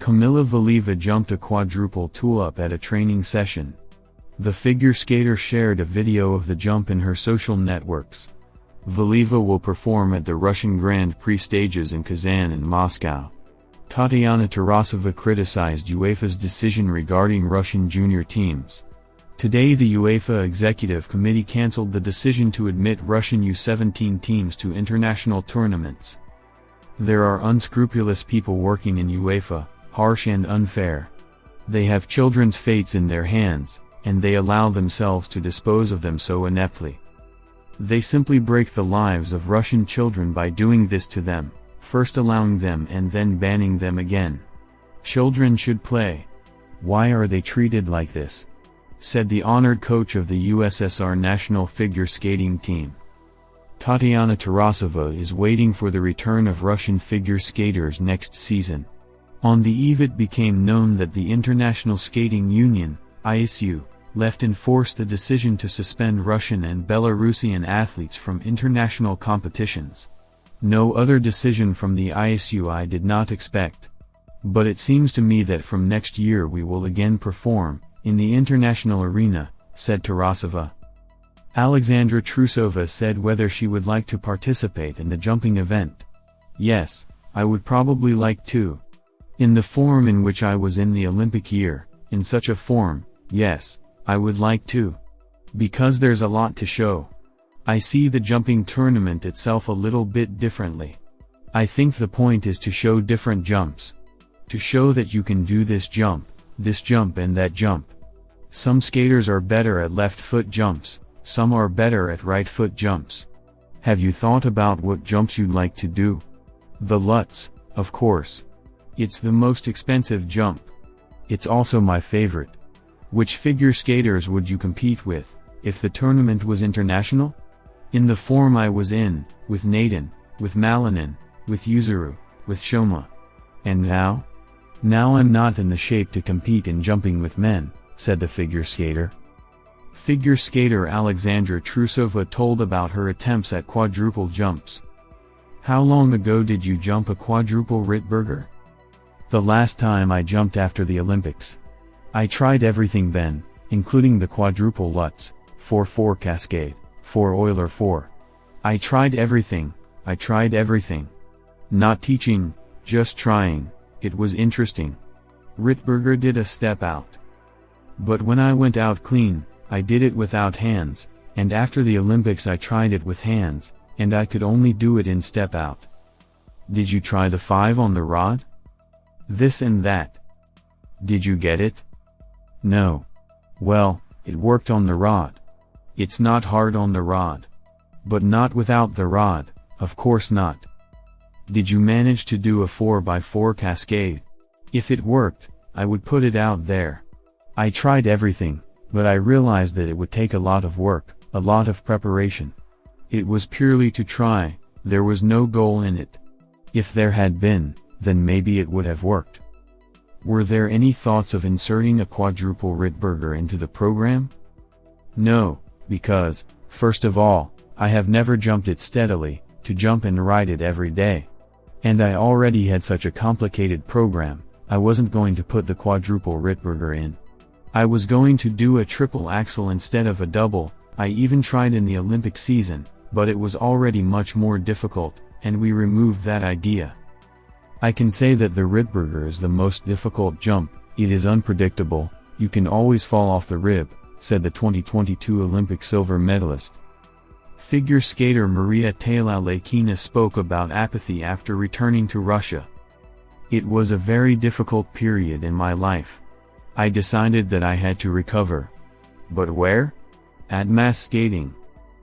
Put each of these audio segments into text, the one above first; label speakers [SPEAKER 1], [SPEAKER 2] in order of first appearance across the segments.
[SPEAKER 1] Kamila Valieva jumped a quadruple ToeLoop at a training session. The figure skater shared a video of the jump in her social networks. Valieva will perform at the Russian Grand Prix stages in Kazan and Moscow. Alexandra Trusova criticized UEFA's decision regarding Russian junior teams. Today the UEFA Executive Committee cancelled the decision to admit Russian U17 teams to international tournaments. There are unscrupulous people working in UEFA, harsh and unfair. They have children's fates in their hands, and they allow themselves to dispose of them so ineptly. They simply break the lives of Russian children by doing this to them, first allowing them and then banning them again. Children should play. Why are they treated like this? Said the honored coach of the USSR national figure skating team. Alexandra Trusova is waiting for the return of Russian figure skaters next season. On the eve it became known that the International Skating Union, ISU, left in force the decision to suspend Russian and Belarusian athletes from international competitions. No other decision from the ISU I did not expect. But it seems to me that from next year we will again perform in the international arena, said Trusova. Alexandra Trusova said whether she would like to participate in the jumping event. Yes, I would probably like to. In the form in which I was in the Olympic year, in such a form, yes, I would like to. Because there's a lot to show. I see the jumping tournament itself a little bit differently. I think the point is to show different jumps. To show that you can do this jump and that jump. Some skaters are better at left foot jumps, some are better at right foot jumps. Have you thought about what jumps you'd like to do? The Lutz, of course. It's the most expensive jump. It's also my favorite. Which figure skaters would you compete with, if the tournament was international? In the form I was in, with Naden, with Malinin, with Yuzuru, with Shoma. And now? Now I'm not in the shape to compete in jumping with men, said the figure skater. Figure skater Alexandra Trusova told about her attempts at quadruple jumps. How long ago did you jump a quadruple Rittberger? The last time I jumped after the Olympics. I tried everything then, including the quadruple Lutz, 4-4 cascade, 4 Euler 4. I tried everything. Not teaching, just trying. It was interesting. Rittberger did a step out. But when I went out clean, I did it without hands, and after the Olympics I tried it with hands, and I could only do it in step out. Did you try the 5 on the rod? This and that. Did you get it? No. Well, it worked on the rod. It's not hard on the rod. But not without the rod, of course not. Did you manage to do a 4x4 cascade? If it worked, I would put it out there. I tried everything, but I realized that it would take a lot of work, a lot of preparation. It was purely to try, there was no goal in it. If there had been, then maybe it would have worked. Were there any thoughts of inserting a quadruple Rittberger into the program? No, because, first of all, I have never jumped it steadily, to jump and ride it every day. And I already had such a complicated program, I wasn't going to put the quadruple Rittberger in. I was going to do a triple axel instead of a double. I even tried in the Olympic season, but it was already much more difficult, and we removed that idea. I can say that the Rittberger is the most difficult jump, it is unpredictable, you can always fall off the rib, said the 2022 Olympic silver medalist. Figure skater Maria Talalaikina spoke about apathy after returning to Russia. It was a very difficult period in my life. I decided that I had to recover. But where? At mass skating.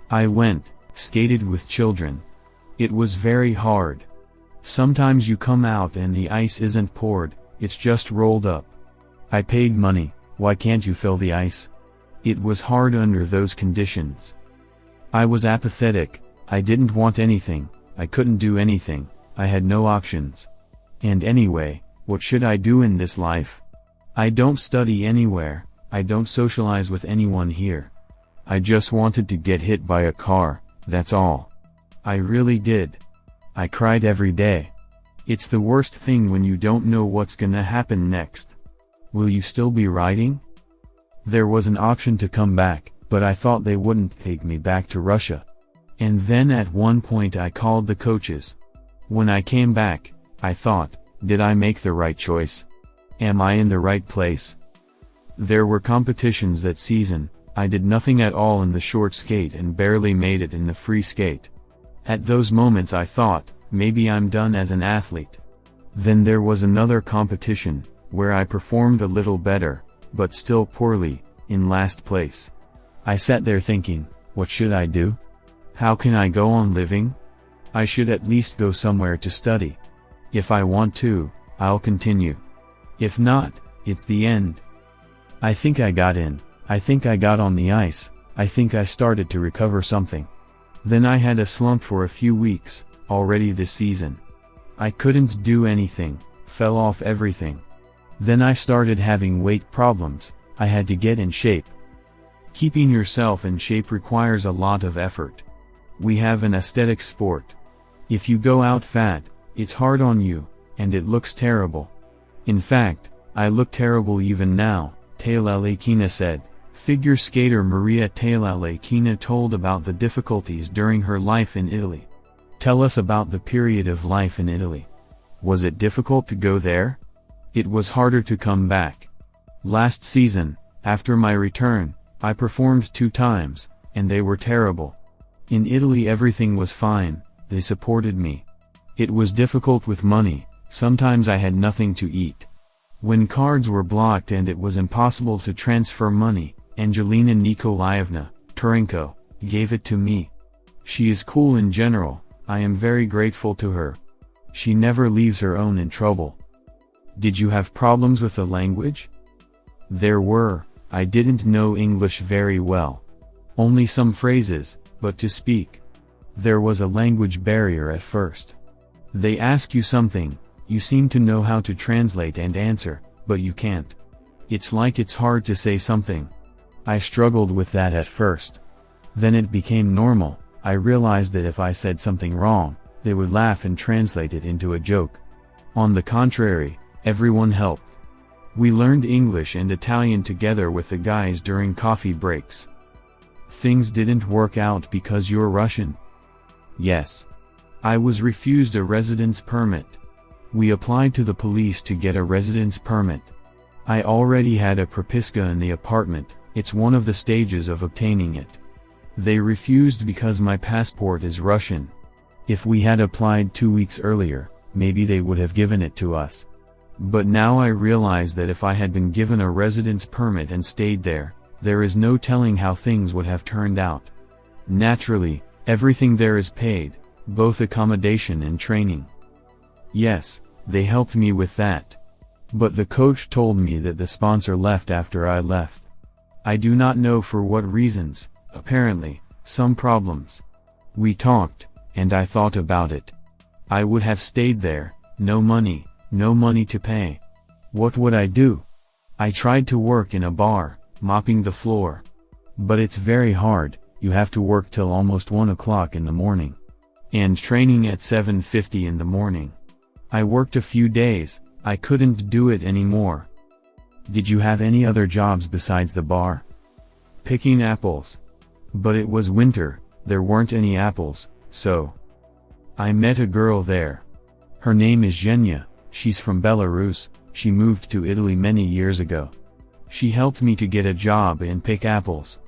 [SPEAKER 1] I went, skated with children. It was very hard. Sometimes you come out and the ice isn't poured, it's just rolled up. I paid money, why can't you fill the ice? It was hard under those conditions. I was apathetic, I didn't want anything, I couldn't do anything, I had no options. And anyway, what should I do in this life? I don't study anywhere, I don't socialize with anyone here. I just wanted to get hit by a car, that's all. I really did. I cried every day. It's the worst thing when you don't know what's gonna happen next. Will you still be riding? There was an option to come back, but I thought they wouldn't take me back to Russia. And then at one point I called the coaches. When I came back, I thought, did I make the right choice? Am I in the right place? There were competitions that season. I did nothing at all in the short skate and barely made it in the free skate. At those moments I thought, maybe I'm done as an athlete. Then there was another competition, where I performed a little better, but still poorly, in last place. I sat there thinking, what should I do? How can I go on living? I should at least go somewhere to study. If I want to, I'll continue. If not, it's the end. I think I got in. I think I got on the ice. I think I started to recover something. Then I had a slump for a few weeks, already this season. I couldn't do anything, fell off everything. Then I started having weight problems. I had to get in shape. Keeping yourself in shape requires a lot of effort. We have an aesthetic sport. If you go out fat, it's hard on you, and it looks terrible. In fact, I look terrible even now, Talalaikina said. Figure skater Maria Talalaikina told about the difficulties during her life in Italy. Tell us about the period of life in Italy. Was it difficult to go there? It was harder to come back. Last season, after my return, I performed 2 times, and they were terrible. In Italy everything was fine, they supported me. It was difficult with money, sometimes I had nothing to eat. When cards were blocked and it was impossible to transfer money, Angelina Nikolaevna, Turenko, gave it to me. She is cool in general, I am very grateful to her. She never leaves her own in trouble. Did you have problems with the language? There were. I didn't know English very well. Only some phrases, but to speak. There was a language barrier at first. They ask you something, you seem to know how to translate and answer, but you can't. It's like it's hard to say something. I struggled with that at first. Then it became normal. I realized that if I said something wrong, they would laugh and translate it into a joke. On the contrary, everyone helped. We learned English and Italian together with the guys during coffee breaks. Things didn't work out because you're Russian? Yes. I was refused a residence permit. We applied to the police to get a residence permit. I already had a propiska in the apartment, it's one of the stages of obtaining it. They refused because my passport is Russian. If we had applied 2 weeks earlier, maybe they would have given it to us. But now I realize that if I had been given a residence permit and stayed there is no telling how things would have turned out. Naturally, everything there is paid, both accommodation and training. Yes, they helped me with that. But the coach told me that the sponsor left after I left. I do not know for what reasons, apparently, some problems. We talked, and I thought about it. I would have stayed there, no money to pay. What would I do? I tried to work in a bar, mopping the floor. But it's very hard, you have to work till almost 1 o'clock in the morning. And training at 7:50 in the morning. I worked a few days, I couldn't do it anymore. Did you have any other jobs besides the bar? Picking apples. But it was winter, there weren't any apples, so. I met a girl there. Her name is Zhenya, she's from Belarus, she moved to Italy many years ago. She helped me to get a job and pick apples.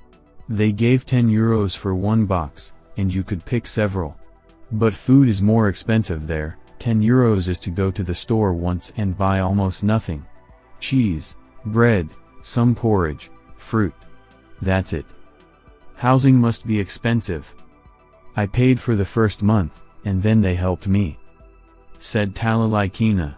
[SPEAKER 1] They gave 10 euros for 1 box, and you could pick several. But food is more expensive there, 10 euros is to go to the store once and buy almost nothing. Cheese, bread, some porridge, fruit. That's it. Housing must be expensive. I paid for the first month, and then they helped me. Said Talalaikina.